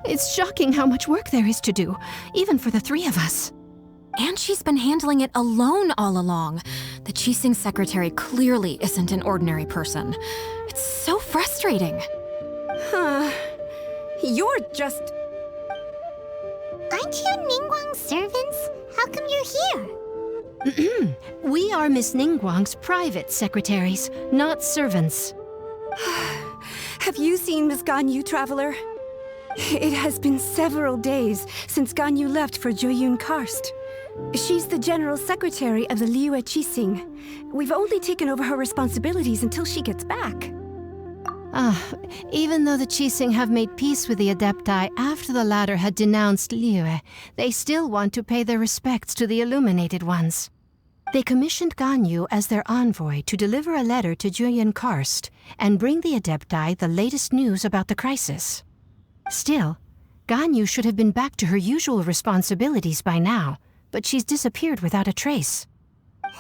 It's shocking how much work there is to do, even for the three of us. And she's been handling it alone all along. The Qixing Secretary clearly isn't an ordinary person. It's so frustrating. You're just... Aren't you Ningguang's servants? How come you're here? We are Miss Ningguang's private secretaries, not servants. Have you seen Miss Ganyu, Traveler? It has been several days since Ganyu left for Jueyun Karst. She's the General Secretary of the Liyue Qixing. We've only taken over her responsibilities until she gets back. Even though the Qixing have made peace with the Adepti after the latter had denounced Liyue, they still want to pay their respects to the Illuminated Ones. They commissioned Ganyu as their envoy to deliver a letter to Jueyun Karst and bring the Adepti the latest news about the crisis. Still, Ganyu should have been back to her usual responsibilities by now, but she's disappeared without a trace.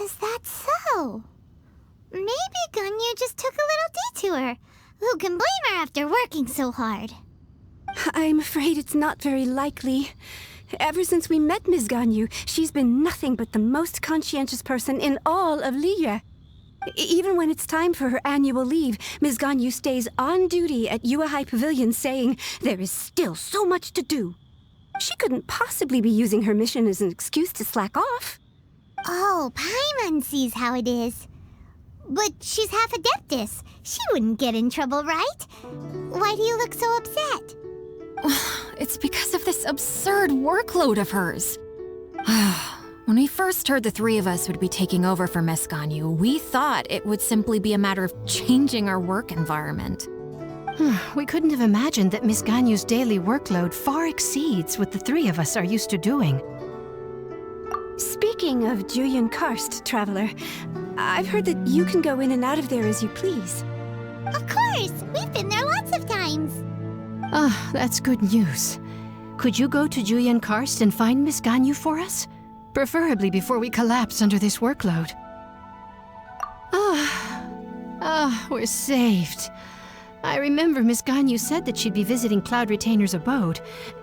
Is that so? Maybe Ganyu just took a little detour. Who can blame her after working so hard? I'm afraid it's not very likely. Ever since we met Ms. Ganyu, she's been nothing but the most conscientious person in all of Liyue. Even when it's time for her annual leave, Ms. Ganyu stays on duty at Yuehai Pavilion saying there is still so much to do. She couldn't possibly be using her mission as an excuse to slack off. Oh, Paimon sees how it is. But she's half Adeptus. She wouldn't get in trouble, right? Why do you look so upset? It's because of this absurd workload of hers. When we first heard the three of us would be taking over for Miss Ganyu, we thought it would simply be a matter of changing our work environment. We couldn't have imagined that Miss Ganyu's daily workload far exceeds what the three of us are used to doing. Speaking of Jueyun Karst, Traveler, I've heard that you can go in and out of there as you please. Of course! We've been there lots of times. That's good news. Could you go to Jueyun Karst and find Miss Ganyu for us? Preferably before we collapse under this workload. We're saved. I remember Miss Ganyu said that she'd be visiting Cloud Retainer's abode.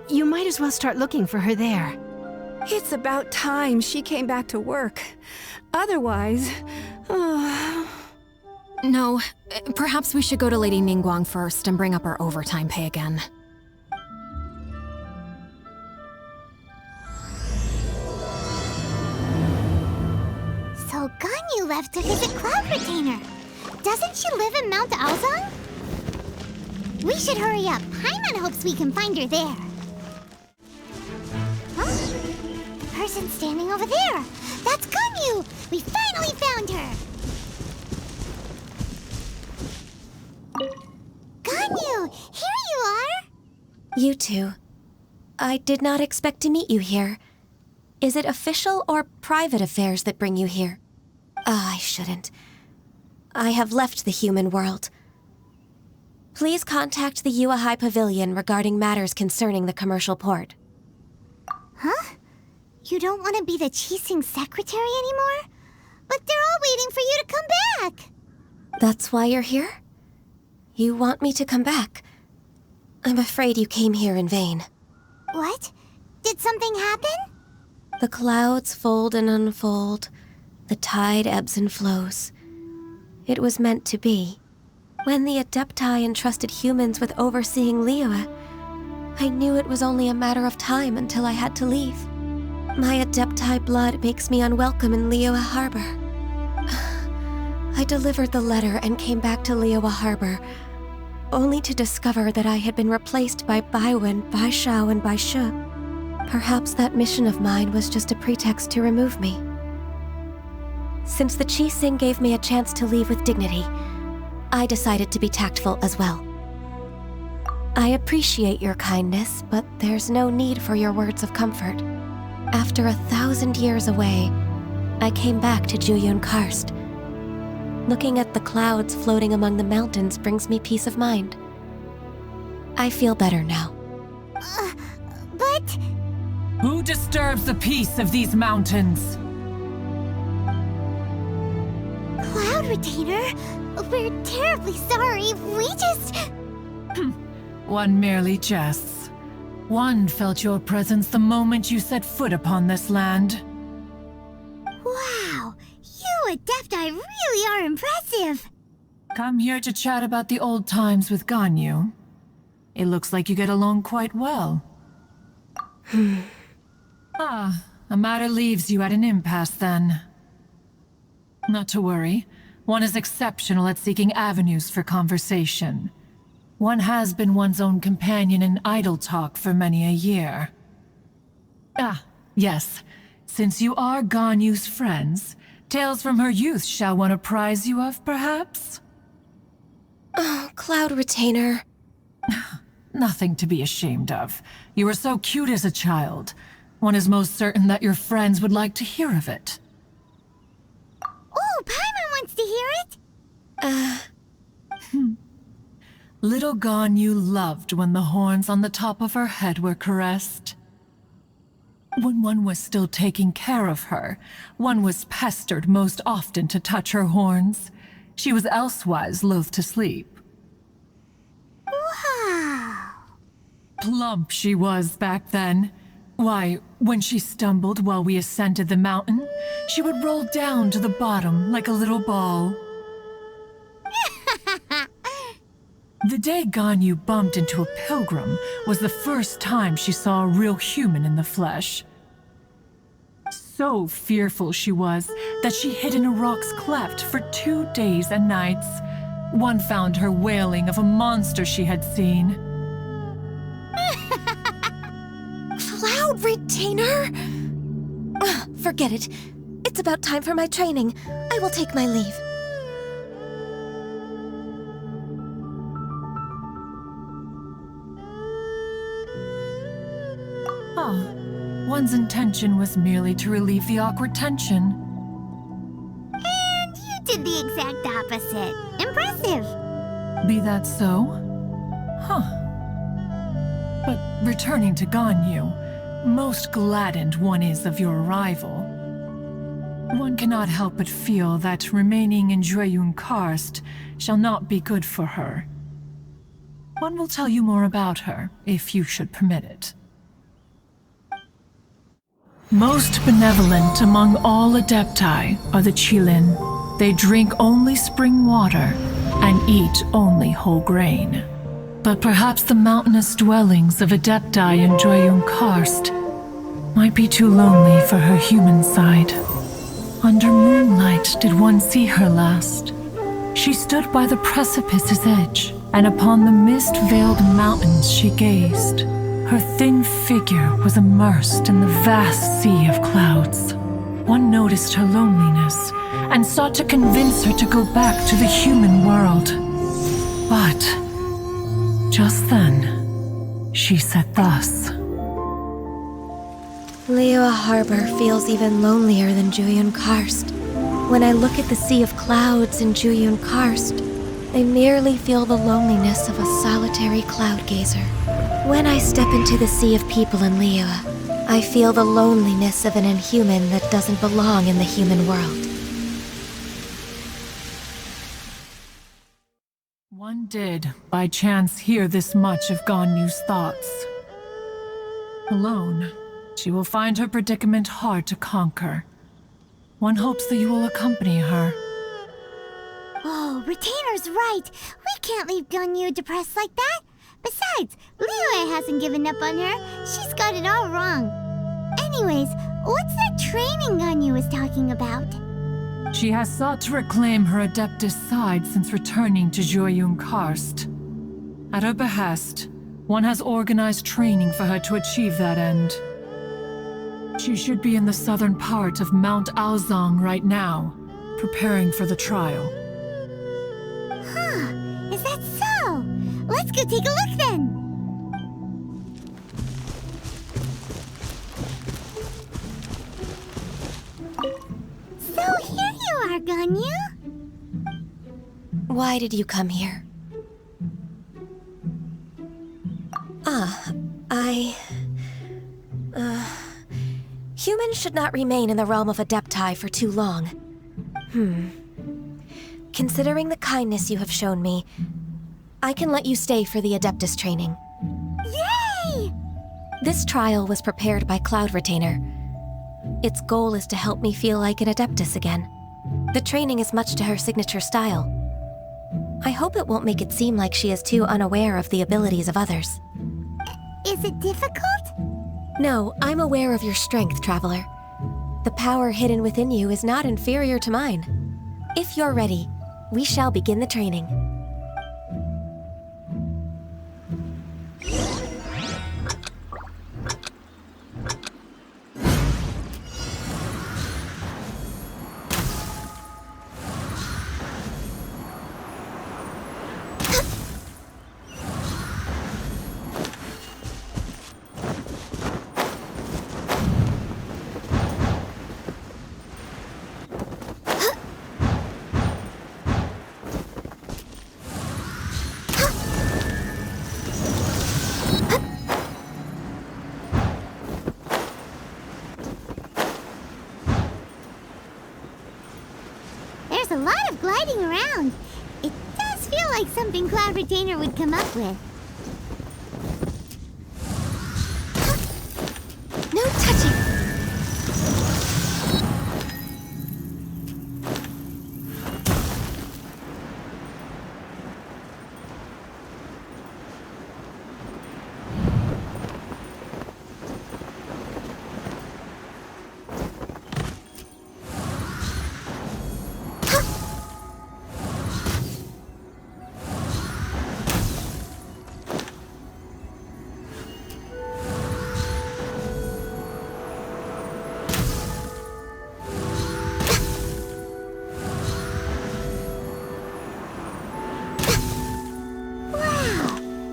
You might as well start looking for her there. It's about time she came back to work. Otherwise... No, perhaps we should go to Lady Ningguang first and bring up our overtime pay again. So Ganyu left to visit Cloud Retainer. Doesn't she live in Mount Aozong? We should hurry up. Paimon hopes we can find her there. Huh? Person standing over there. That's Ganyu! We finally found her! Ganyu! Here you are! You two. I did not expect to meet you here. Is it official or private affairs that bring you here? I shouldn't. I have left the human world. Please contact the Yuehai Pavilion regarding matters concerning the commercial port. Huh? You don't want to be the Qixing Secretary anymore? But they're all waiting for you to come back! That's why you're here? You want me to come back? I'm afraid you came here in vain. What? Did something happen? The clouds fold and unfold. The tide ebbs and flows. It was meant to be. When the Adepti entrusted humans with overseeing Liyue, I knew it was only a matter of time until I had to leave. My Adepti blood makes me unwelcome in Liyue Harbor. I delivered the letter and came back to Liyue Harbor, only to discover that I had been replaced by Baiwen, Bai Xiao, and Bai Shi. Perhaps that mission of mine was just a pretext to remove me. Since the Qixing gave me a chance to leave with dignity, I decided to be tactful as well. I appreciate your kindness, but there's no need for your words of comfort. After 1,000 years away, I came back to Jueyun Karst. Looking at the clouds floating among the mountains brings me peace of mind. I feel better now. But... Who disturbs the peace of these mountains? Cloud Retainer? We're terribly sorry. We just... One merely jests. One felt your presence the moment you set foot upon this land. Wow, you Adepti really are impressive. Come here to chat about the old times with Ganyu. It looks like you get along quite well. A matter leaves you at an impasse then. Not to worry. One is exceptional at seeking avenues for conversation. One has been one's own companion in idle talk for many a year. Yes. Since you are Ganyu's friends, tales from her youth shall one apprise you of, perhaps? Oh, Cloud Retainer. Nothing to be ashamed of. You were so cute as a child. One is most certain that your friends would like to hear of it. Oh, Paimon wants to hear it. Little Ganyu loved when the horns on the top of her head were caressed. When one was still taking care of her, one was pestered most often to touch her horns. She was elsewise loath to sleep. Wow. Plump she was back then. Why, when she stumbled while we ascended the mountain, she would roll down to the bottom like a little ball. The day Ganyu bumped into a pilgrim was the first time she saw a real human in the flesh. So fearful she was that she hid in a rock's cleft for 2 days and nights. One found her wailing of a monster she had seen. Cloud Retainer? Forget it. It's about time for my training. I will take my leave. One's intention was merely to relieve the awkward tension. And you did the exact opposite. Impressive. Be that so? But returning to Ganyu, most gladdened one is of your arrival. One cannot help but feel that remaining in Jueyun Karst shall not be good for her. One will tell you more about her, if you should permit it. Most benevolent among all Adepti are the Qilin. They drink only spring water and eat only whole grain. But perhaps the mountainous dwellings of Adepti in Jueyun Karst might be too lonely for her human side. Under moonlight did one see her last. She stood by the precipice's edge, and upon the mist-veiled mountains she gazed. Her thin figure was immersed in the vast sea of clouds. One noticed her loneliness and sought to convince her to go back to the human world. But just then, she said thus. Liyue Harbor feels even lonelier than Jueyun Karst. When I look at the sea of clouds in Jueyun Karst, I merely feel the loneliness of a solitary cloud gazer. When I step into the sea of people in Liyue, I feel the loneliness of an inhuman that doesn't belong in the human world. One did, by chance, hear this much of Ganyu's thoughts. Alone, she will find her predicament hard to conquer. One hopes that you will accompany her. Oh, Retainer's right. We can't leave Ganyu depressed like that. Besides, Liyue hasn't given up on her. She's got it all wrong. Anyways, what's that training Ganyu is talking about? She has sought to reclaim her Adeptus side since returning to Jueyun Karst. At her behest, one has organized training for her to achieve that end. She should be in the southern part of Mount Aozang right now, preparing for the trial. Is that so? Let's go take a look then! So here you are, Ganyu. Why did you come here? Humans should not remain in the realm of Adepti for too long. Considering the kindness you have shown me, I can let you stay for the Adeptus training. Yay! This trial was prepared by Cloud Retainer. Its goal is to help me feel like an Adeptus again. The training is much to her signature style. I hope it won't make it seem like she is too unaware of the abilities of others. Is it difficult? No, I'm aware of your strength, Traveler. The power hidden within you is not inferior to mine. If you're ready, we shall begin the training. There's a lot of gliding around. It does feel like something Cloud Retainer would come up with. No touching!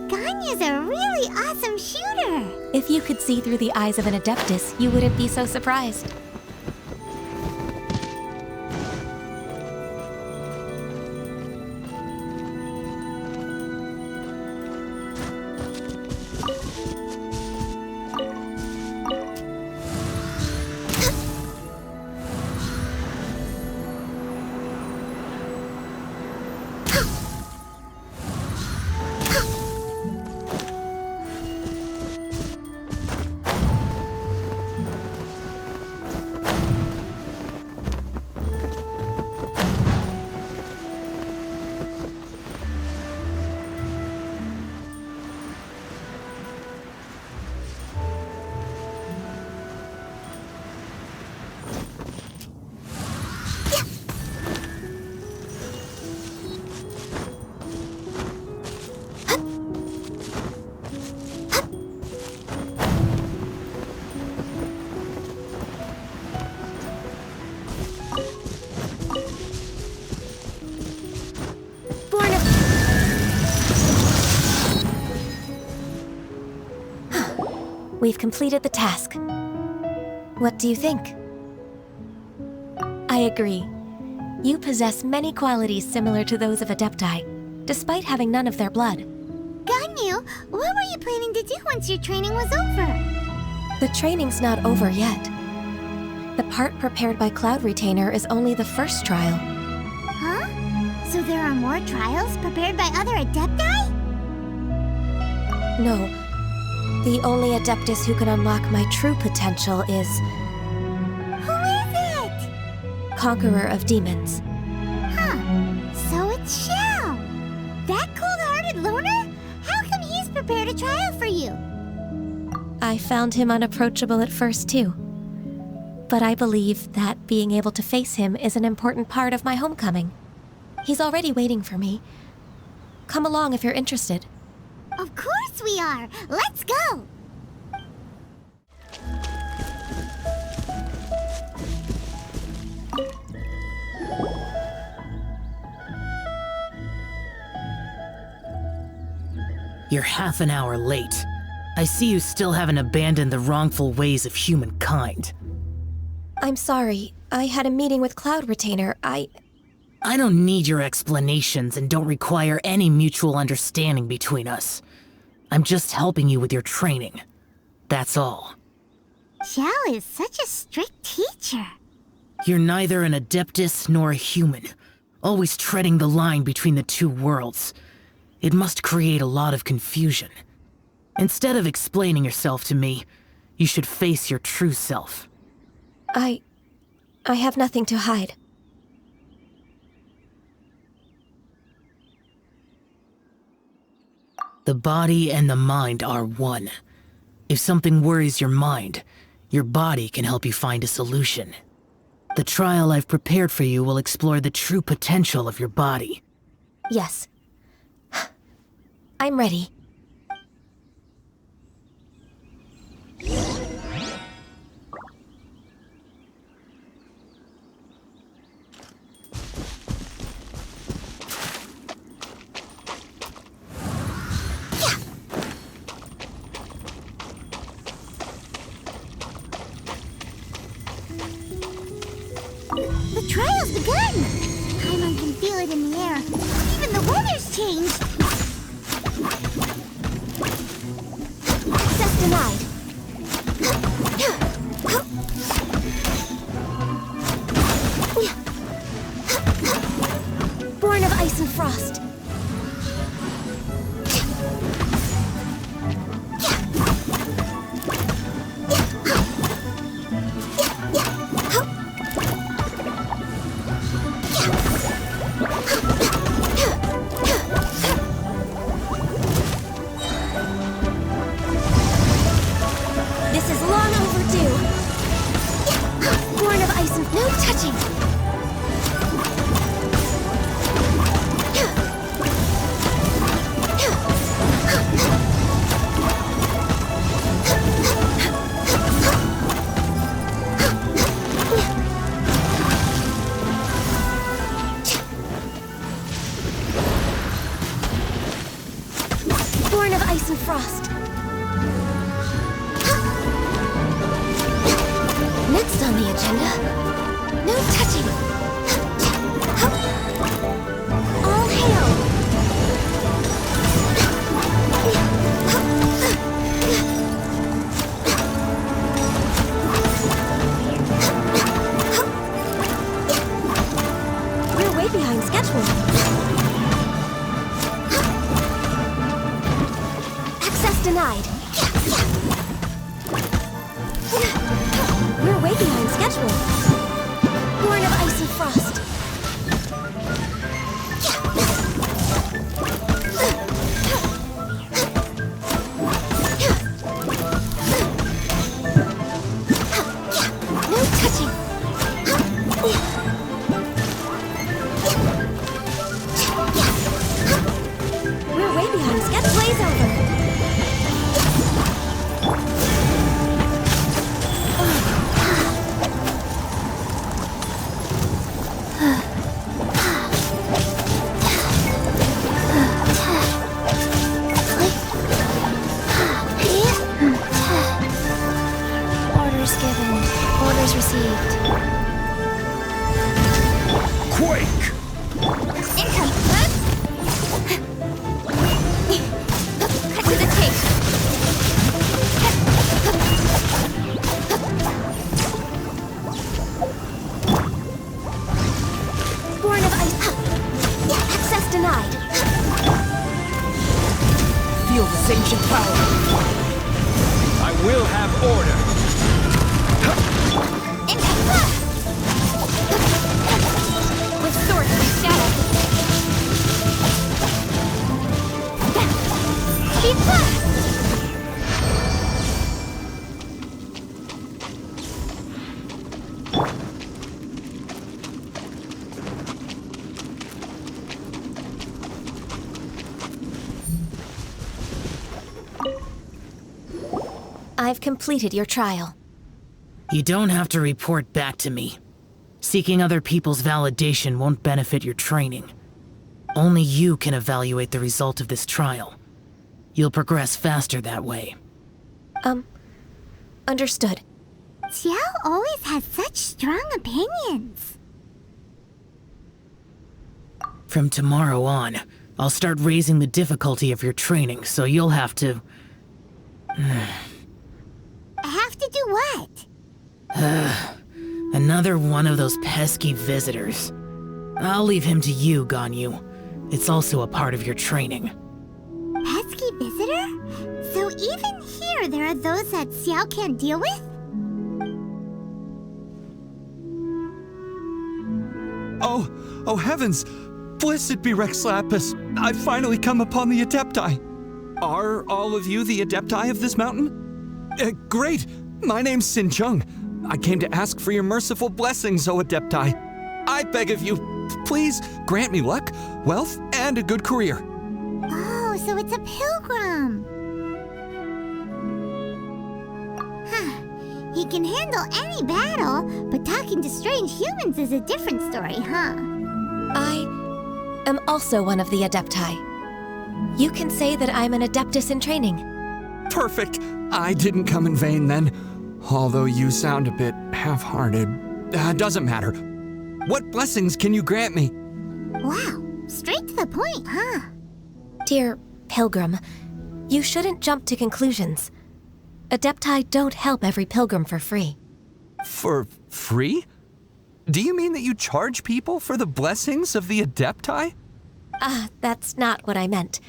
Ganyu's a really awesome shooter. If you could see through the eyes of an Adeptus, you wouldn't be so surprised. We've completed the task. What do you think? I agree. You possess many qualities similar to those of Adepti, despite having none of their blood. Ganyu, what were you planning to do once your training was over? The training's not over yet. The part prepared by Cloud Retainer is only the first trial. Huh? So there are more trials prepared by other Adepti? No. The only Adeptus who can unlock my true potential is... Who is it? Conqueror of Demons. Huh. So it's Xiao. That cold-hearted loner? How come he's prepared a trial for you? I found him unapproachable at first, too. But I believe that being able to face him is an important part of my homecoming. He's already waiting for me. Come along if you're interested. Of course we are! Let's go! You're half an hour late. I see you still haven't abandoned the wrongful ways of humankind. I'm sorry. I had a meeting with Cloud Retainer. I don't need your explanations and don't require any mutual understanding between us. I'm just helping you with your training. That's all. Xiao is such a strict teacher. You're neither an Adeptus nor a human, always treading the line between the two worlds. It must create a lot of confusion. Instead of explaining yourself to me, you should face your true self. I have nothing to hide. The body and the mind are one. If something worries your mind, your body can help you find a solution. The trial I've prepared for you will explore the true potential of your body. Yes. I'm ready. The trial's begun! Paimon can feel it in the air. Even the weather's changed! Access denied. Born of ice and frost. This is long overdue. Born of ice and no touching. Born of ice and frost. Next on the agenda, no touching. All hail. We're way behind schedule. Access denied. We're way behind schedule. Born of ice and frost. No touching. We're way behind schedule. Blaze over. Orders given. Orders received. Quake! Income! Cut to the chase! Born of ice. Access denied. Feel this ancient power. I will have order. With sword and shadow! Be fast! I've completed your trial. You don't have to report back to me. Seeking other people's validation won't benefit your training. Only you can evaluate the result of this trial. You'll progress faster that way. Understood. Xiao always has such strong opinions. From tomorrow on, I'll start raising the difficulty of your training, so you'll have to... Have to do what? Another one of those pesky visitors. I'll leave him to you, Ganyu. It's also a part of your training. Pesky visitor? So even here there are those that Xiao can't deal with? Oh heavens! Blessed be Rex Lapis! I've finally come upon the Adepti! Are all of you the Adepti of this mountain? Great! My name's Sin Chung. I came to ask for your merciful blessings, O Adepti. I beg of you, please grant me luck, wealth, and a good career. Oh, so it's a pilgrim. Huh. He can handle any battle, but talking to strange humans is a different story, huh? I am also one of the Adepti. You can say that I'm an Adeptus in training. Perfect. I didn't come in vain then. Although you sound a bit half-hearted. Doesn't matter. What blessings can you grant me? Wow, straight to the point, huh? Dear Pilgrim, you shouldn't jump to conclusions. Adepti don't help every pilgrim for free. For free? Do you mean that you charge people for the blessings of the Adepti? That's not what I meant.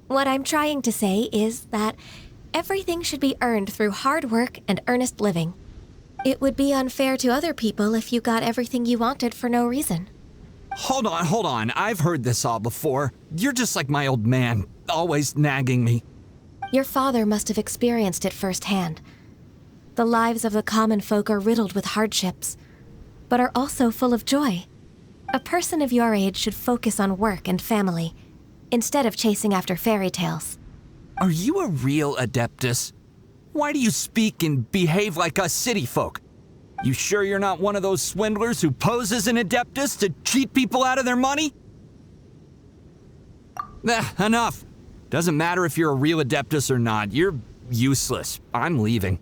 What I'm trying to say is that everything should be earned through hard work and earnest living. It would be unfair to other people if you got everything you wanted for no reason. Hold on. I've heard this all before. You're just like my old man, always nagging me. Your father must have experienced it firsthand. The lives of the common folk are riddled with hardships, but are also full of joy. A person of your age should focus on work and family, instead of chasing after fairy tales. Are you a real Adeptus? Why do you speak and behave like us city folk? You sure you're not one of those swindlers who pose as an Adeptus to cheat people out of their money? Enough. Doesn't matter if you're a real Adeptus or not. You're useless. I'm leaving.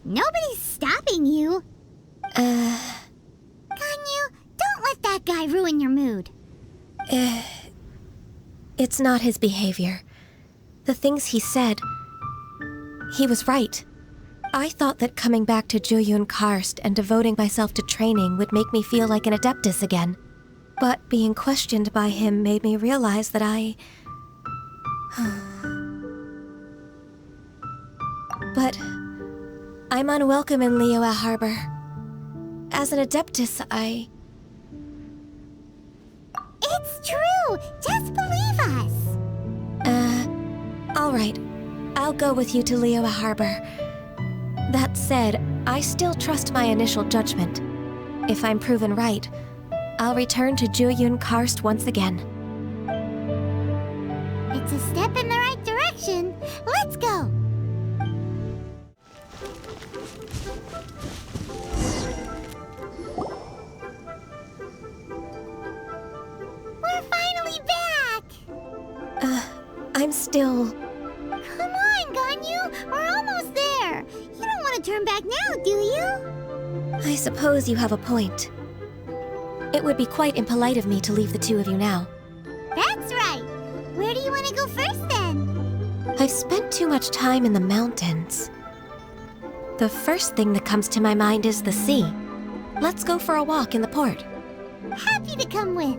Nobody's stopping you. Ganyu, don't let that guy ruin your mood. It's not his behavior. The things he said, he was right. I thought that coming back to Jueyun Karst and devoting myself to training would make me feel like an Adeptus again. But being questioned by him made me realize that But I'm unwelcome in Liyue Harbor. As an Adeptus, It's true! Just believe us! All right. I'll go with you to Liyue Harbor. That said, I still trust my initial judgment. If I'm proven right, I'll return to Jueyun Karst once again. It's a step in the right direction. Let's go! We're finally back! I'm still... Come on, Ganyu! We're almost there! You don't want to turn back now, do you? I suppose you have a point. It would be quite impolite of me to leave the two of you now. That's right! Where do you want to go first, then? I've spent too much time in the mountains. The first thing that comes to my mind is the sea. Let's go for a walk in the port. Happy to come with.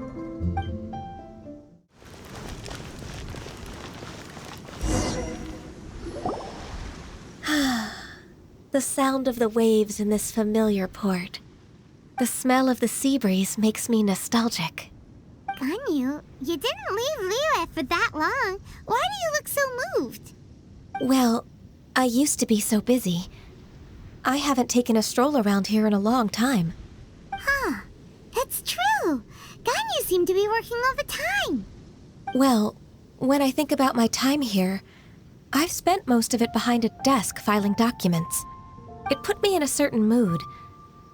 The sound of the waves in this familiar port. The smell of the sea breeze makes me nostalgic. Ganyu, you didn't leave Liyue for that long. Why do you look so moved? Well, I used to be so busy. I haven't taken a stroll around here in a long time. Huh. That's true. Ganyu seemed to be working all the time. Well, when I think about my time here, I've spent most of it behind a desk filing documents. It put me in a certain mood,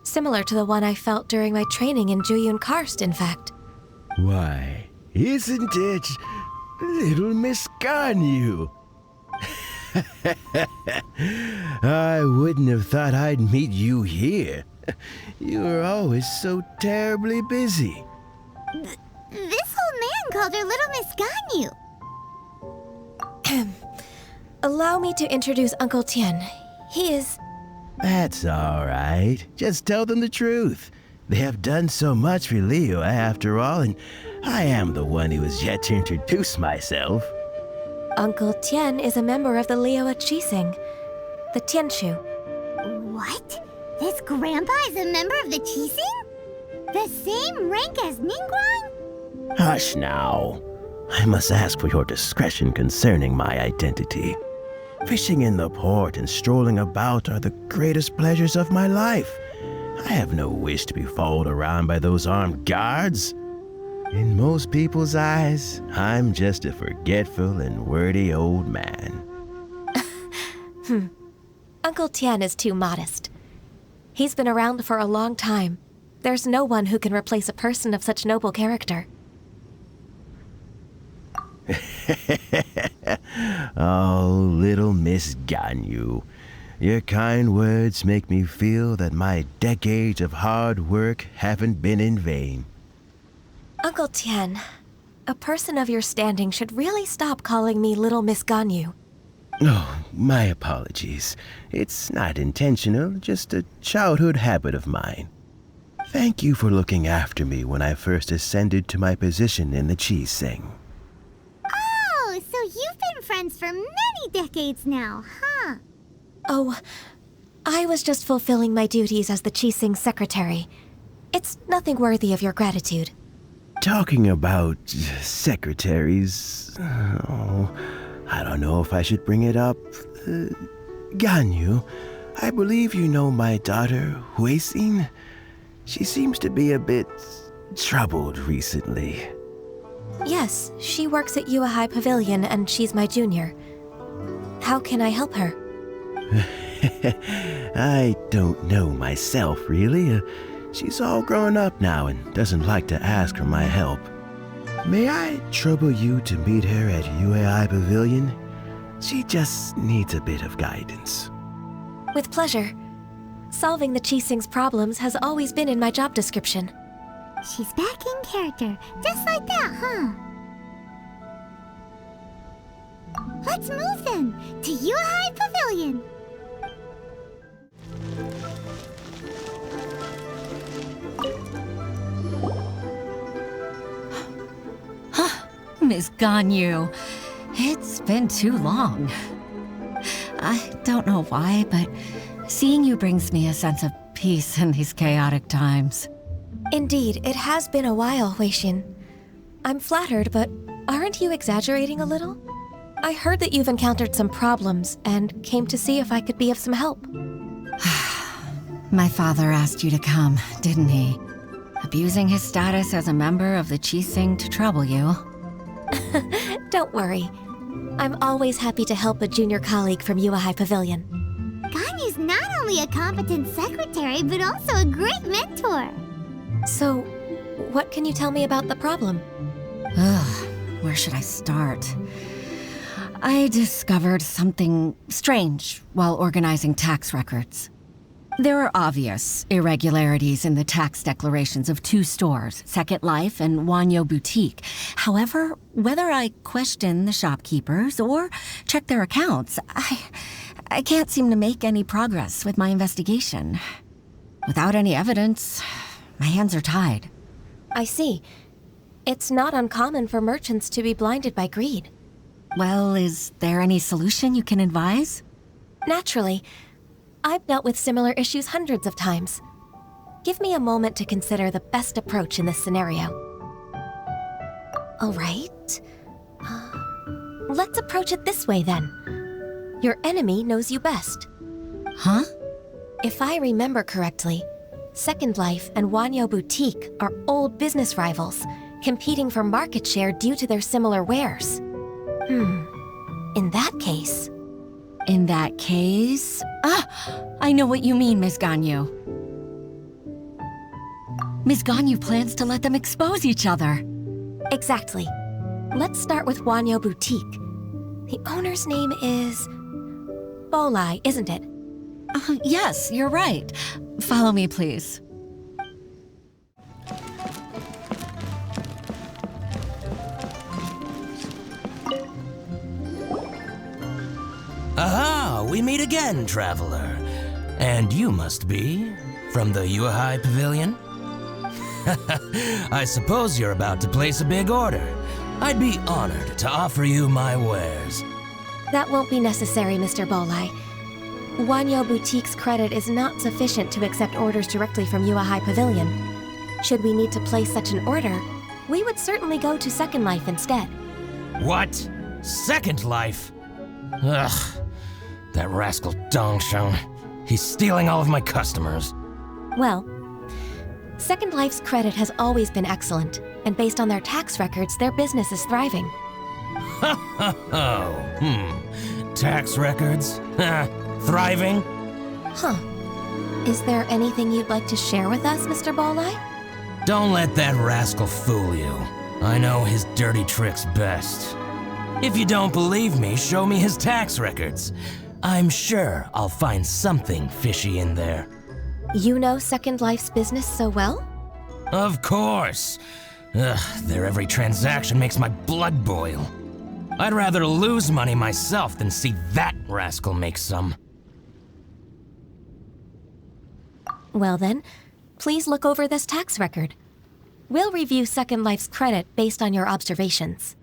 similar to the one I felt during my training in Jueyun Karst, in fact. Why, isn't it little Miss Ganyu? I wouldn't have thought I'd meet you here. You were always so terribly busy. This old man called her Little Miss Ganyu. Allow me to introduce Uncle Tian. He is... That's all right. Just tell them the truth. They have done so much for Liyue after all, and I am the one who has yet to introduce myself. Uncle Tian is a member of the Liyue Qixing, the Tianshu. What? This grandpa is a member of the Qixing? The same rank as Ningguang? Hush now. I must ask for your discretion concerning my identity. Fishing in the port and strolling about are the greatest pleasures of my life. I have no wish to be followed around by those armed guards. In most people's eyes, I'm just a forgetful and wordy old man. Uncle Tian is too modest. He's been around for a long time. There's no one who can replace a person of such noble character. Oh, little Miss Ganyu. Your kind words make me feel that my decades of hard work haven't been in vain. Uncle Tian, a person of your standing should really stop calling me Little Miss Ganyu. Oh, my apologies. It's not intentional, just a childhood habit of mine. Thank you for looking after me when I first ascended to my position in the Qixing. Oh, so you've been friends for many decades now, huh? Oh, I was just fulfilling my duties as the Qixing Secretary. It's nothing worthy of your gratitude. Talking about secretaries... Oh, I don't know if I should bring it up. Ganyu, I believe you know my daughter, Huixin. She seems to be a bit troubled recently. Yes, she works at Yuehai Pavilion and she's my junior. How can I help her? I don't know myself, really. She's all grown up now and doesn't like to ask for my help. May I trouble you to meet her at Yuehai Pavilion? She just needs a bit of guidance. With pleasure. Solving the Qixing's problems has always been in my job description. She's back in character, just like that, huh? Let's move then, to Yuehai Pavilion. Miss Ganyu, it's been too long. I don't know why, but seeing you brings me a sense of peace in these chaotic times. Indeed, it has been a while, Huixin. I'm flattered, but aren't you exaggerating a little? I heard that you've encountered some problems and came to see if I could be of some help. My father asked you to come, didn't he? Abusing his status as a member of the Qixing to trouble you. Don't worry. I'm always happy to help a junior colleague from Yuehai Pavilion. Ganyu's not only a competent secretary, but also a great mentor. So, what can you tell me about the problem? Ugh, where should I start? I discovered something strange while organizing tax records. There are obvious irregularities in the tax declarations of two stores, Second Life and Wanyo Boutique. However, whether I question the shopkeepers or check their accounts, I can't seem to make any progress with my investigation. Without any evidence, my hands are tied. I see. It's not uncommon for merchants to be blinded by greed. Well, is there any solution you can advise? Naturally. I've dealt with similar issues hundreds of times. Give me a moment to consider the best approach in this scenario. All right. Let's approach it this way then. Your enemy knows you best. Huh? If I remember correctly, Second Life and Wanyo Boutique are old business rivals, competing for market share due to their similar wares. In that case... In that case... I know what you mean, Miss Ganyu. Miss Ganyu plans to let them expose each other. Exactly. Let's start with Wanyo Boutique. The owner's name is... Bolai, isn't it? Yes, you're right. Follow me, please. Aha! We meet again, traveler. And you must be from the Yuehai Pavilion? I suppose you're about to place a big order. I'd be honored to offer you my wares. That won't be necessary, Mr. Bolai. Wanyo Boutique's credit is not sufficient to accept orders directly from Yuehai Pavilion. Should we need to place such an order, we would certainly go to Second Life instead. What? Second Life? Ugh. That rascal Dongsheng. He's stealing all of my customers. Well, Second Life's credit has always been excellent, and based on their tax records, their business is thriving. Tax records? Thriving? Huh. Is there anything you'd like to share with us, Mr. Bolai? Don't let that rascal fool you. I know his dirty tricks best. If you don't believe me, show me his tax records. I'm sure I'll find something fishy in there. You know Second Life's business so well? Of course. Their every transaction makes my blood boil. I'd rather lose money myself than see that rascal make some. Well then, please look over this tax record. We'll review Second Life's credit based on your observations.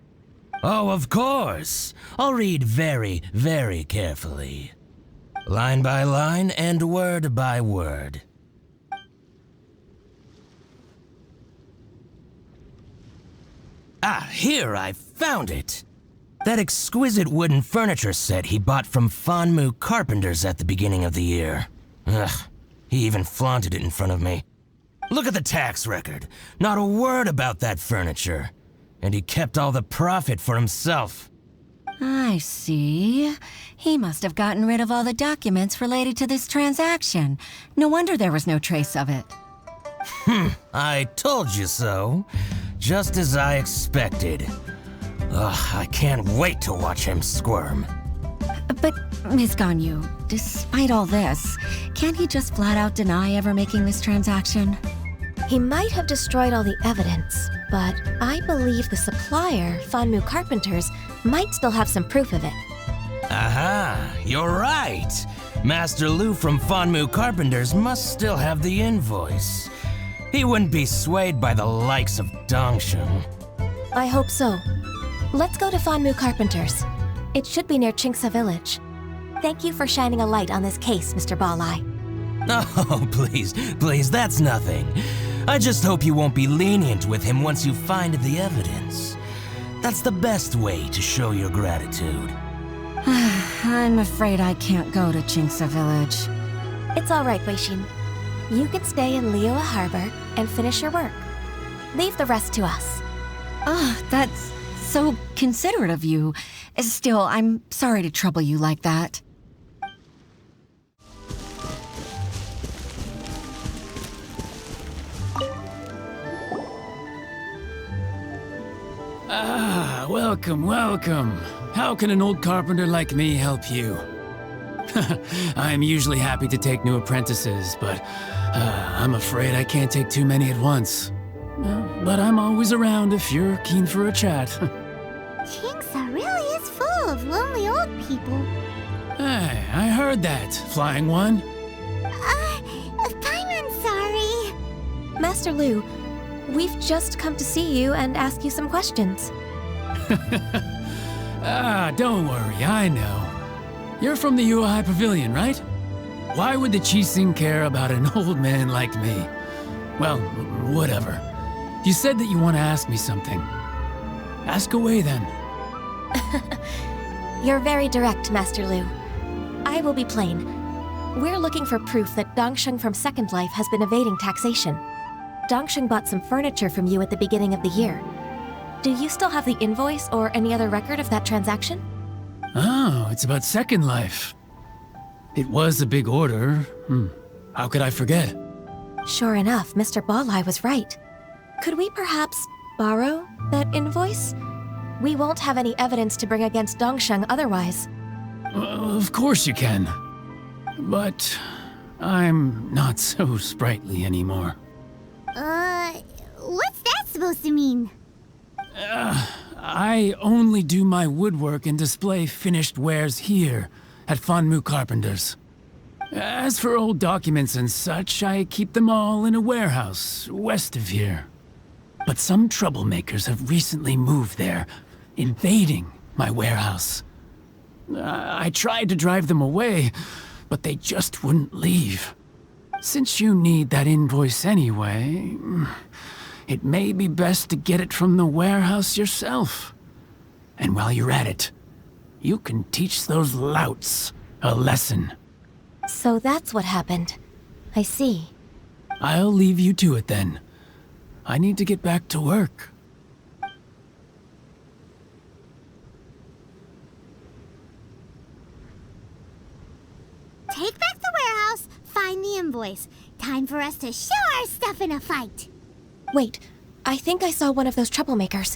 Oh, of course. I'll read very, very carefully. Line by line and word by word. Ah, here, I found it. That exquisite wooden furniture set he bought from Fanmu Carpenters at the beginning of the year. Ugh, he even flaunted it in front of me. Look at the tax record. Not a word about that furniture. And he kept all the profit for himself. I see. He must have gotten rid of all the documents related to this transaction. No wonder there was no trace of it. I told you so. Just as I expected. Ugh, I can't wait to watch him squirm. But, Ms. Ganyu, despite all this, can't he just flat out deny ever making this transaction? He might have destroyed all the evidence, but I believe the supplier, Fanmu Carpenters, might still have some proof of it. Aha, you're right. Master Lu from Fanmu Carpenters must still have the invoice. He wouldn't be swayed by the likes of Dongsheng. I hope so. Let's go to Fanmu Carpenters. It should be near Qixing Village. Thank you for shining a light on this case, Mr. Bolai. Oh, please, that's nothing. I just hope you won't be lenient with him once you find the evidence. That's the best way to show your gratitude. I'm afraid I can't go to Qixing Village. It's all right, Huixin. You can stay in Liyue Harbor and finish your work. Leave the rest to us. That's so considerate of you. Still, I'm sorry to trouble you like that. Welcome. How can an old carpenter like me help you? I'm usually happy to take new apprentices, but I'm afraid I can't take too many at once. But I'm always around if you're keen for a chat. Qixing really is full of lonely old people. Hey, I heard that, Flying One. I'm sorry. Master Lu, we've just come to see you and ask you some questions. Don't worry, I know. You're from the Yuehai Pavilion, right? Why would the Qixing care about an old man like me? Well, whatever. You said that you want to ask me something. Ask away, then. You're very direct, Master Lu. I will be plain. We're looking for proof that Dongsheng from Second Life has been evading taxation. Dongsheng bought some furniture from you at the beginning of the year. Do you still have the invoice or any other record of that transaction? Oh, it's about Second Life. It was a big order. How could I forget? Sure enough, Mr. Bolai was right. Could we perhaps borrow that invoice? We won't have any evidence to bring against Dongsheng otherwise. Of course you can. But I'm not so sprightly anymore. What's that supposed to mean? I only do my woodwork and display finished wares here at Fanmu Carpenters. As for old documents and such, I keep them all in a warehouse west of here. But some troublemakers have recently moved there, invading my warehouse. I tried to drive them away, but they just wouldn't leave. Since you need that invoice anyway, it may be best to get it from the warehouse yourself. And while you're at it, you can teach those louts a lesson. So that's what happened. I see. I'll leave you to it then. I need to get back to work. Take back the warehouse, find the invoice. Time for us to show our stuff in a fight. Wait, I think I saw one of those troublemakers.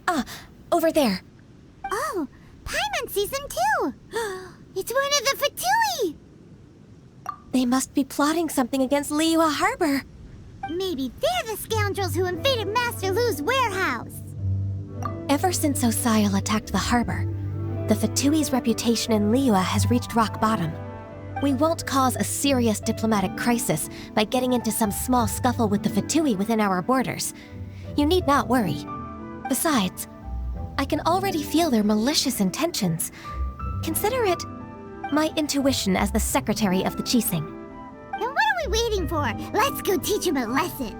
Ah, over there. Oh, Paimon sees them too. It's one of the Fatui. They must be plotting something against Liyue Harbor. Maybe they're the scoundrels who invaded Master Lu's warehouse. Ever since Osial attacked the harbor, the Fatui's reputation in Liyue has reached rock bottom. We won't cause a serious diplomatic crisis by getting into some small scuffle with the Fatui within our borders. You need not worry. Besides, I can already feel their malicious intentions. Consider it my intuition as the secretary of the Qixing. Then what are we waiting for? Let's go teach him a lesson.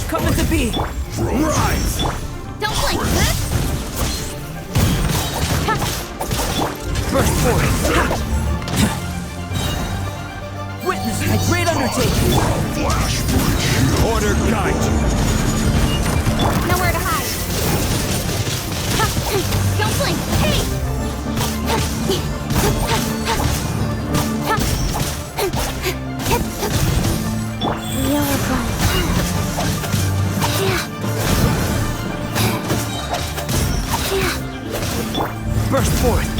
Coming to be! Rise! Don't blink! Burst forth! Witness my great undertaking! Order guide you! Nowhere to hide! Don't blink! Hey! Burst forth!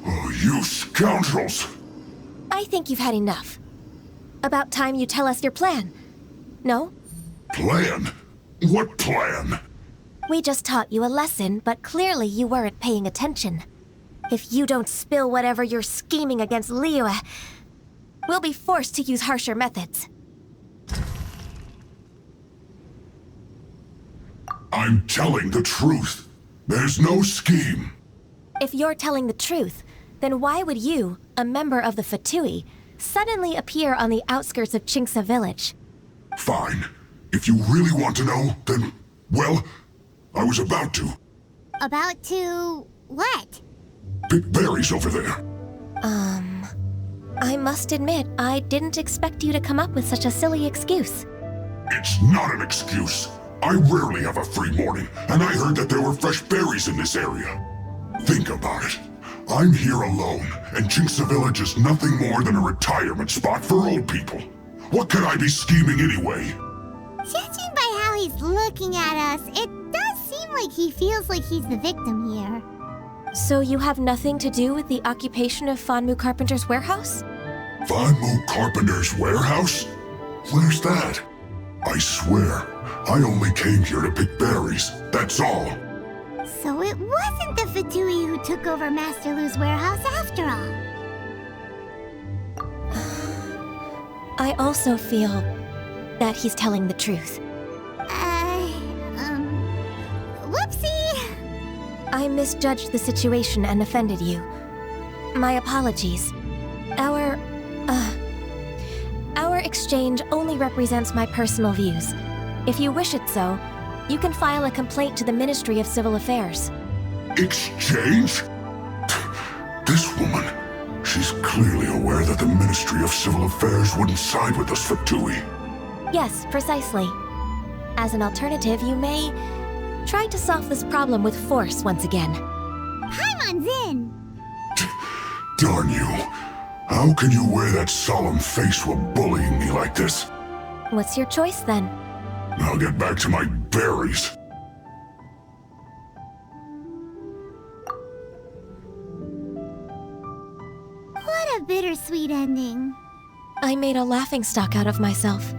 Oh, you scoundrels! I think you've had enough. About time you tell us your plan. No? Plan? What plan? We just taught you a lesson, but clearly you weren't paying attention. If you don't spill whatever you're scheming against Liyue, we'll be forced to use harsher methods. I'm telling the truth. There's no scheme. If you're telling the truth, then why would you, a member of the Fatui, suddenly appear on the outskirts of Qixing village? Fine. If you really want to know, then, well, I was about to. About to... what? Pick berries over there. I must admit, I didn't expect you to come up with such a silly excuse. It's not an excuse. I rarely have a free morning, and I heard that there were fresh berries in this area. Think about it. I'm here alone, and Qixing Village is nothing more than a retirement spot for old people. What could I be scheming anyway? Judging by how he's looking at us, it does seem like he feels like he's the victim here. So you have nothing to do with the occupation of Fanmu Carpenter's warehouse? Fanmu Carpenter's warehouse? Where's that? I swear, I only came here to pick berries, that's all. So it wasn't the Fatui who took over Master Lu's warehouse after all. I also feel that he's telling the truth. Whoopsie! I misjudged the situation and offended you. My apologies. Our exchange only represents my personal views. If you wish it so, you can file a complaint to the Ministry of Civil Affairs. Exchange? This woman, she's clearly aware that the Ministry of Civil Affairs wouldn't side with us Fatui. Yes, precisely. As an alternative, you may try to solve this problem with force once again. Paimon's in! Darn you. How can you wear that solemn face while bullying me like this? What's your choice then? I'll get back to my berries. What a bittersweet ending. I made a laughingstock out of myself.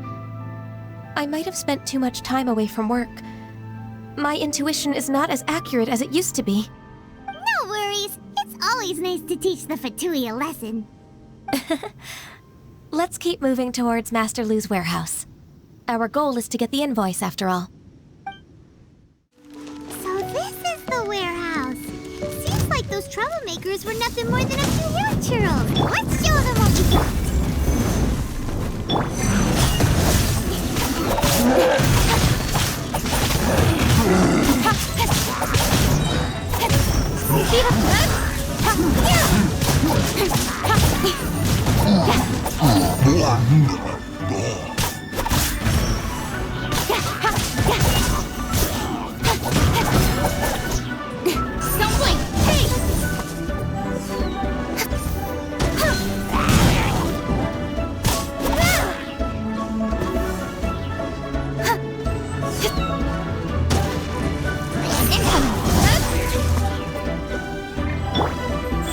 I might have spent too much time away from work. My intuition is not as accurate as it used to be. No worries. It's always nice to teach the Fatui a lesson. Let's keep moving towards Master Lu's warehouse. Our goal is to get the invoice, after all. So this is the warehouse. Seems like those troublemakers were nothing more than a few hero churros. Let's show them what we got.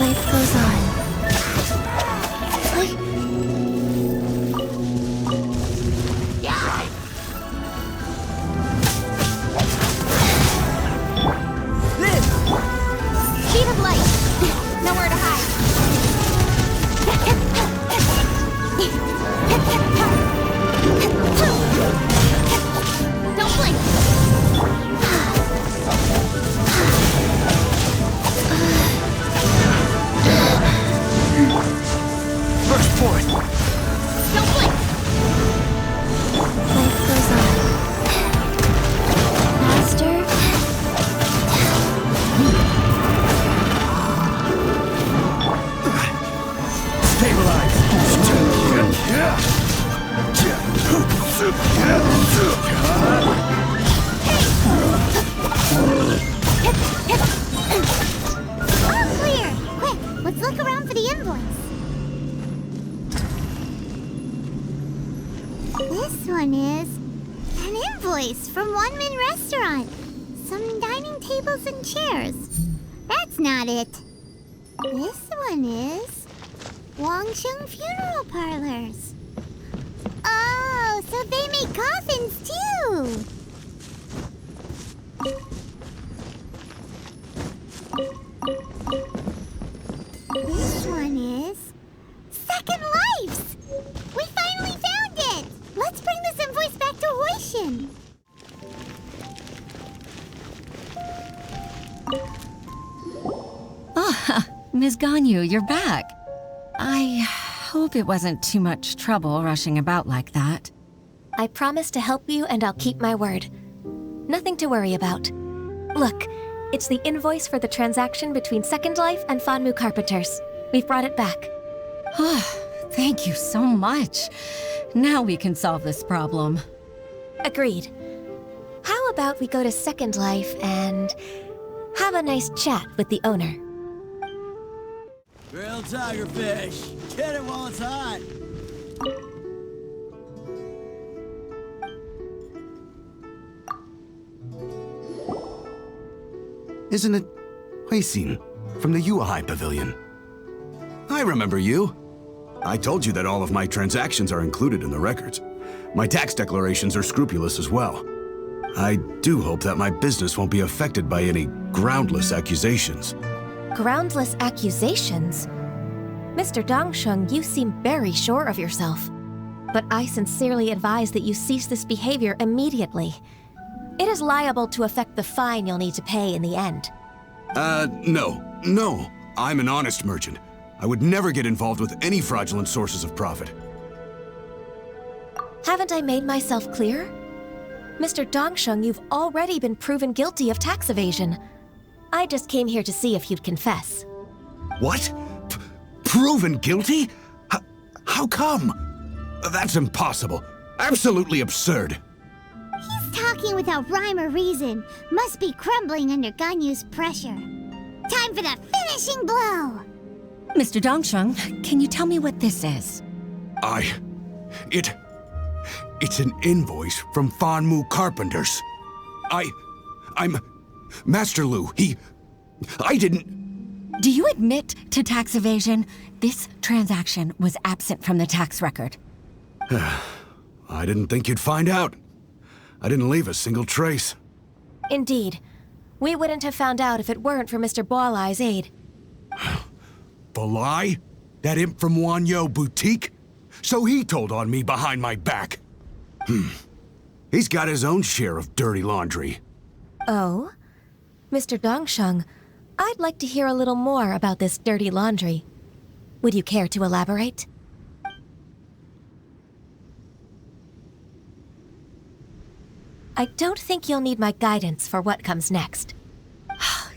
Life goes on. Speed of light. Nowhere to hide. Don't blink. Burst forth! Don't blink. Life goes on. Master? Stabilize! All clear. Quick, let's look around for the invoice. This one is an invoice from One Min Restaurant. Some dining tables and chairs. That's not it. This one is Dongsheng Funeral Parlors. Oh, so they make coffins too. This one is Second Lives. We finally found it. Let's bring this invoice back to Huixin. Ah, Ms. Ganyu, you're back. I hope it wasn't too much trouble rushing about like that. I promise to help you, and I'll keep my word. Nothing to worry about. Look, it's the invoice for the transaction between Second Life and Fanmu Carpenters. We've brought it back. Thank you so much. Now we can solve this problem. Agreed. How about we go to Second Life and have a nice chat with the owner? Grilled tigerfish. Get it while it's hot. Isn't it Huixin from the Yuehai Pavilion? I remember you. I told you that all of my transactions are included in the records. My tax declarations are scrupulous as well. I do hope that my business won't be affected by any groundless accusations. Groundless accusations? Mr. Dongsheng, you seem very sure of yourself. But I sincerely advise that you cease this behavior immediately. It is liable to affect the fine you'll need to pay in the end. No. I'm an honest merchant. I would never get involved with any fraudulent sources of profit. Haven't I made myself clear? Mr. Dongsheng, you've already been proven guilty of tax evasion. I just came here to see if you'd confess. What? Proven guilty? How come? That's impossible. Absolutely absurd. He's talking without rhyme or reason. Must be crumbling under Ganyu's pressure. Time for the finishing blow! Mr. Dongsheng, can you tell me what this is? It's an invoice from Fanmu Carpenters. I'm Master Lu. I didn't... Do you admit to tax evasion? This transaction was absent from the tax record. I didn't think you'd find out. I didn't leave a single trace. Indeed. We wouldn't have found out if it weren't for Mr. Bolai's aid. Bolai? That imp from Wanyo Boutique? So he told on me behind my back. He's got his own share of dirty laundry. Oh? Mr. Dongsheng, I'd like to hear a little more about this dirty laundry. Would you care to elaborate? I don't think you'll need my guidance for what comes next.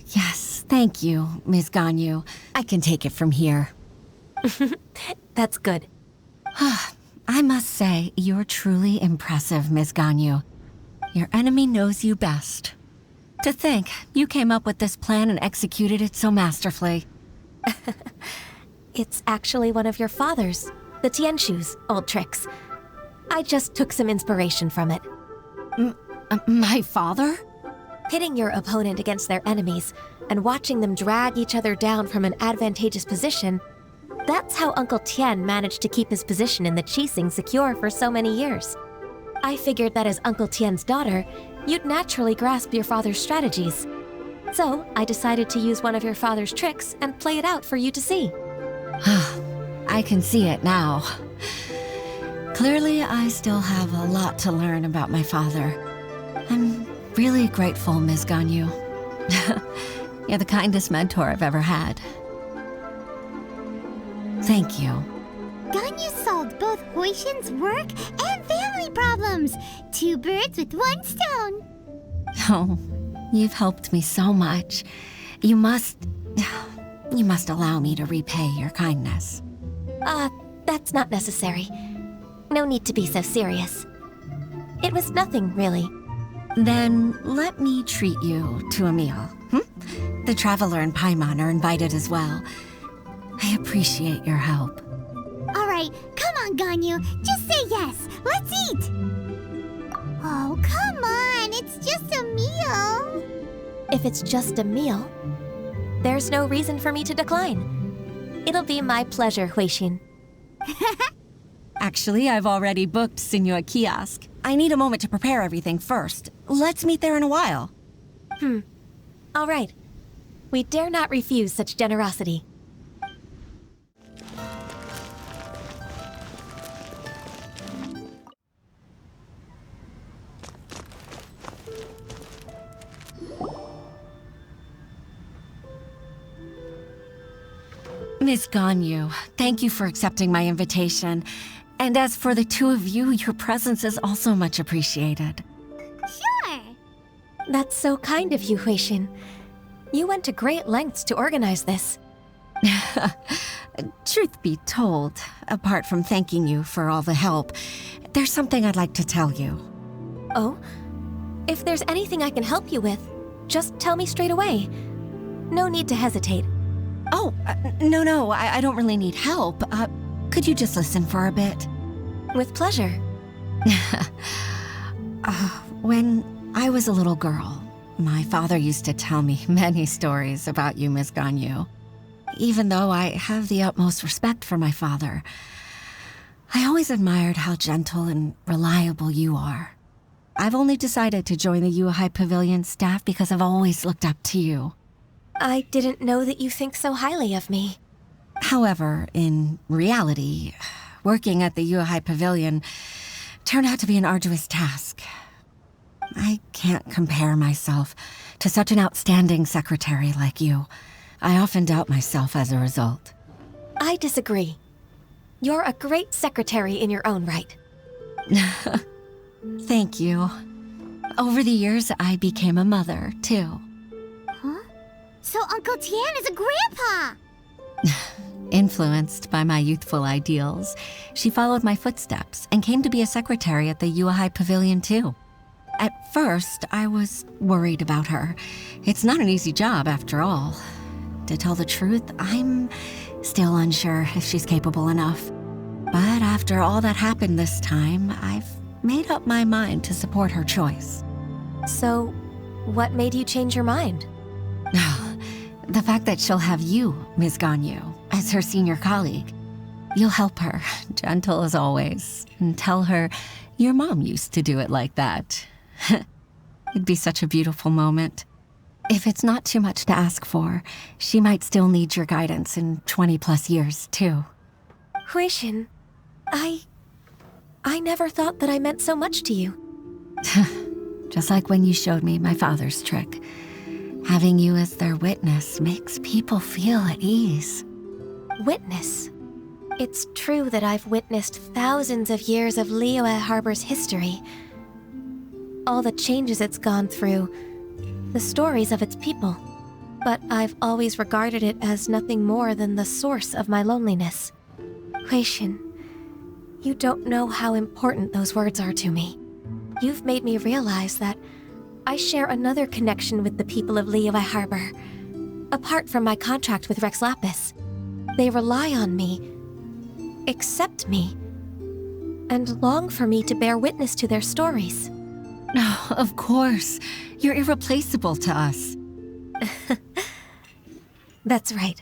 Yes, thank you, Ms. Ganyu. I can take it from here. That's good. I must say, you're truly impressive, Ms. Ganyu. Your enemy knows you best. To think, you came up with this plan and executed it so masterfully. It's actually one of your father's, the Tianshu's, old tricks. I just took some inspiration from it. My father? Pitting your opponent against their enemies and watching them drag each other down from an advantageous position, that's how Uncle Tian managed to keep his position in the Qixing secure for so many years. I figured that as Uncle Tian's daughter, you'd naturally grasp your father's strategies. So I decided to use one of your father's tricks and play it out for you to see. I can see it now. Clearly, I still have a lot to learn about my father. I'm really grateful, Ms. Ganyu. You're the kindest mentor I've ever had. Thank you. Ganyu solved both Huixin's work and family problems. 2 birds with 1 stone. Oh, you've helped me so much. You must allow me to repay your kindness. That's not necessary. No need to be so serious. It was nothing, really. Then let me treat you to a meal. The Traveler and Paimon are invited as well. I appreciate your help. All right, come on, Ganyu. Just say yes. Let's eat. Oh, come on. It's just a meal. If it's just a meal, there's no reason for me to decline. It'll be my pleasure, Huixin. Actually, I've already booked Xinyue Kiosk. I need a moment to prepare everything first. Let's meet there in a while. All right. We dare not refuse such generosity. Miss Ganyu, thank you for accepting my invitation. And as for the 2 of you, your presence is also much appreciated. Sure. That's so kind of you, Huixin. You went to great lengths to organize this. Truth be told, apart from thanking you for all the help, there's something I'd like to tell you. Oh? If there's anything I can help you with, just tell me straight away. No need to hesitate. Oh, no, I don't really need help. Could you just listen for a bit? With pleasure. When I was a little girl, my father used to tell me many stories about you, Ms. Ganyu. Even though I have the utmost respect for my father, I always admired how gentle and reliable you are. I've only decided to join the Yuhai Pavilion staff because I've always looked up to you. I didn't know that you think so highly of me. However, in reality, working at the Yuhai Pavilion turned out to be an arduous task. I can't compare myself to such an outstanding secretary like you. I often doubt myself as a result. I disagree. You're a great secretary in your own right. Thank you. Over the years, I became a mother, too. Huh? So Uncle Tian is a grandpa! Influenced by my youthful ideals, she followed my footsteps and came to be a secretary at the Yuhai Pavilion, too. At first, I was worried about her. It's not an easy job, after all. To tell the truth, I'm still unsure if she's capable enough. But after all that happened this time, I've made up my mind to support her choice. So, what made you change your mind? The fact that she'll have you, Ms. Ganyu, as her senior colleague. You'll help her, gentle as always, and tell her your mom used to do it like that. It'd be such a beautiful moment. If it's not too much to ask for, she might still need your guidance in 20+ years, too. Huixin, I never thought that I meant so much to you. Just like when you showed me my father's trick. Having you as their witness makes people feel at ease. Witness? It's true that I've witnessed thousands of years of Liyue Harbor's history. All the changes it's gone through, the stories of its people. But I've always regarded it as nothing more than the source of my loneliness. Huixin, you don't know how important those words are to me. You've made me realize that I share another connection with the people of Liyue Harbor. Apart from my contract with Rex Lapis, they rely on me, accept me, and long for me to bear witness to their stories. Oh, of course. You're irreplaceable to us. That's right.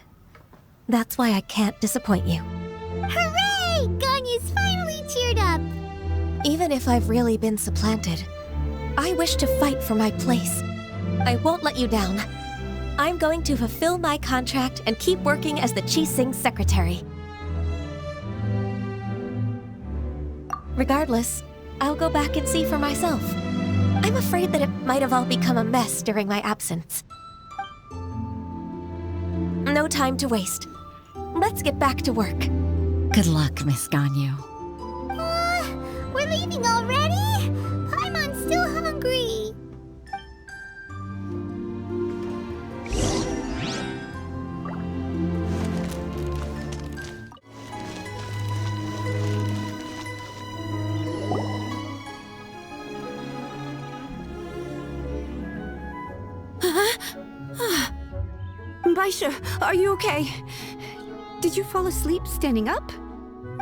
That's why I can't disappoint you. Hooray! Ganyu's finally cheered up! Even if I've really been supplanted, I wish to fight for my place. I won't let you down. I'm going to fulfill my contract and keep working as the Qixing Secretary. Regardless, I'll go back and see for myself. I'm afraid that it might have all become a mess during my absence. No time to waste. Let's get back to work. Good luck, Miss Ganyu. We're leaving already? I'm still hungry. Baisha, are you okay? Did you fall asleep standing up?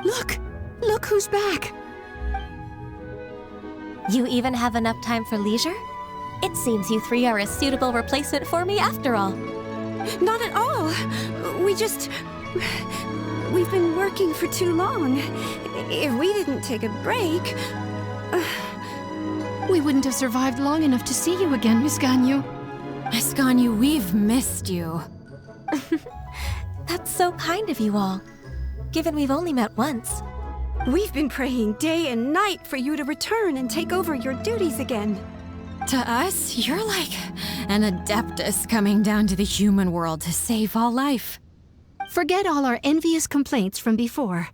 Look who's back. You even have enough time for leisure? It seems you three are a suitable replacement for me after all. Not at all. We've been working for too long. If we didn't take a break... We wouldn't have survived long enough to see you again, Miss Ganyu. Miss Ganyu, we've missed you. That's so kind of you all, given we've only met once. We've been praying day and night for you to return and take over your duties again. To us, you're like an adeptus coming down to the human world to save all life. Forget all our envious complaints from before.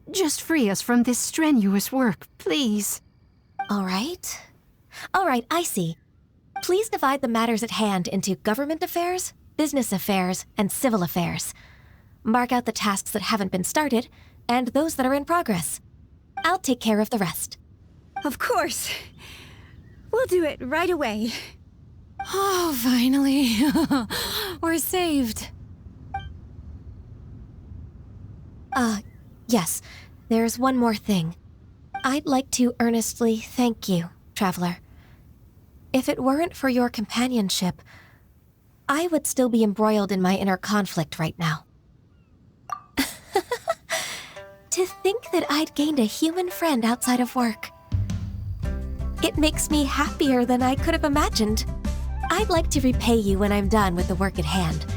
Just free us from this strenuous work, please. All right, I see. Please divide the matters at hand into government affairs, business affairs, and civil affairs. Mark out the tasks that haven't been started, and those that are in progress. I'll take care of the rest. Of course. We'll do it right away. Oh, finally. We're saved. Yes. There's one more thing. I'd like to earnestly thank you, Traveler. If it weren't for your companionship, I would still be embroiled in my inner conflict right now. To think that I'd gained a human friend outside of work. It makes me happier than I could have imagined. I'd like to repay you when I'm done with the work at hand.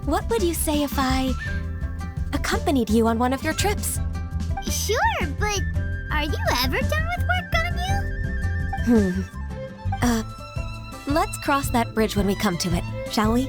What would you say if I accompanied you on one of your trips? Sure, but are you ever done with work, Ganyu? Let's cross that bridge when we come to it, shall we?